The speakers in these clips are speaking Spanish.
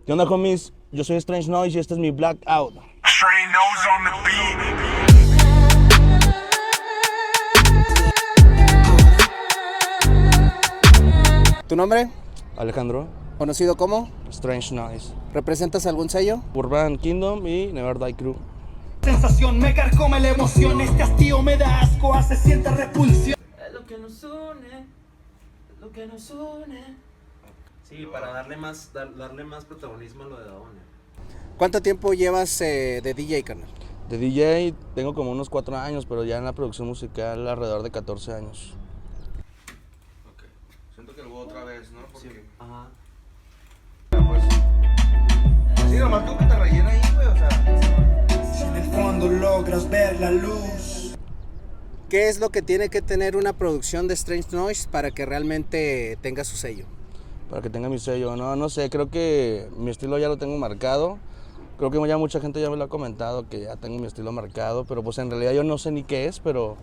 ¿Qué onda, homies? Yo soy Strange Noise y este es mi Blackout. Strange Noise on the beat. ¿Tu nombre? Alejandro, ¿Conocido como? Strange Noise. ¿Representas algún sello? Urban Kingdom y Never Die Crew. Sensación me carcome la emoción, este hastío me da asco, hace sienta repulsión. Es lo que nos une, es lo que nos une. Sí, para darle más protagonismo a lo de Dabone. ¿Cuánto tiempo llevas de DJ, carnal? De DJ tengo como unos 4 años, pero ya en la producción musical alrededor de 14 años. Ok. Siento que lo voy otra vez, ¿no? Porque... Sí. Ajá. Pues sí, nomás tú que te rellena ahí, güey, o sea... Si en el fondo logras ver la luz. ¿Qué es lo que tiene que tener una producción de Strange Noise para que realmente tenga su sello? Para que tenga mi sello, no sé, creo que mi estilo ya lo tengo marcado. Creo que ya mucha gente ya me lo ha comentado, que ya tengo mi estilo marcado, pero pues en realidad yo no sé ni qué es, pero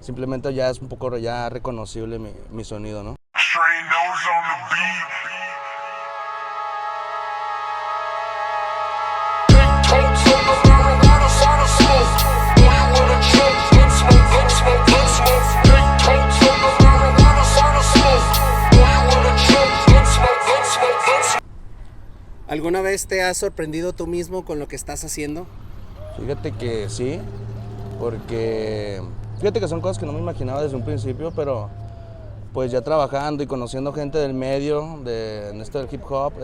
simplemente ya es un poco ya reconocible mi sonido, ¿no? Strange Noise on the beat. ¿Alguna vez te has sorprendido tú mismo con lo que estás haciendo? Fíjate que sí, porque fíjate que son cosas que no me imaginaba desde un principio, pero pues ya trabajando y conociendo gente del medio, en esto del hip hop,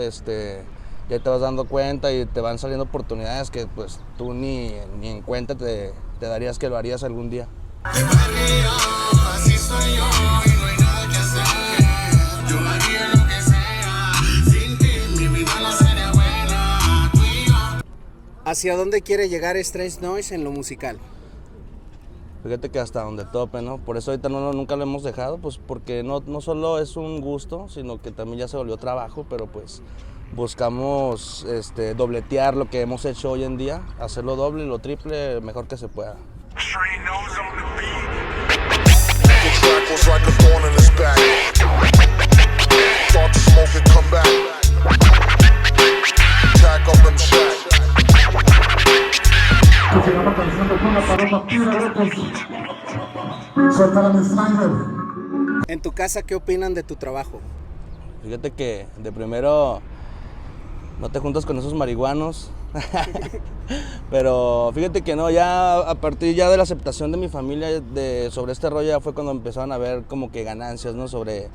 ya te vas dando cuenta y te van saliendo oportunidades que pues tú ni en cuenta te darías que lo harías algún día. Así soy yo y no hay nada que hacer. Yo haría lo que sea. Sin ti mi vida no sería buena. Tú y yo. ¿Hacia dónde quiere llegar Strange Noise en lo musical? Fíjate que hasta donde tope, ¿no? Por eso ahorita nunca lo hemos dejado, pues porque no solo es un gusto, sino que también ya se volvió trabajo, pero pues buscamos dobletear lo que hemos hecho hoy en día, hacerlo doble, lo triple, mejor que se pueda. Strange Noise on the beat. The track was like a thorn in his back. Start to smoke and come back. Tack up and check. En tu casa, ¿qué opinan de tu trabajo? Fíjate que de primero no te juntas con esos marihuanos, pero fíjate que no, ya a partir ya de la aceptación de mi familia sobre este rollo ya fue cuando empezaron a ver como que ganancias, ¿no? sobre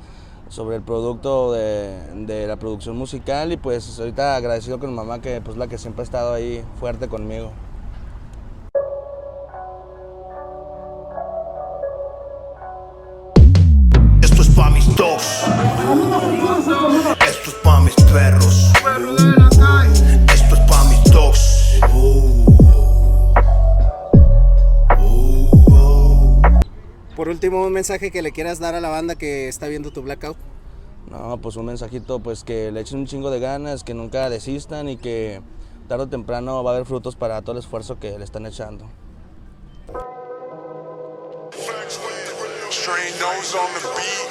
el producto de la producción musical, y pues ahorita agradecido con mi mamá, que pues la que siempre ha estado ahí fuerte conmigo. Esto es pa' mis dogs. Esto es pa' mis perros. Esto es pa' mis dogs. Por último, un mensaje que le quieras dar a la banda que está viendo tu Blackout. No, pues un mensajito, pues que le echen un chingo de ganas, que nunca desistan y que tarde o temprano va a haber frutos para todo el esfuerzo que le están echando. Strange Noise on the beat.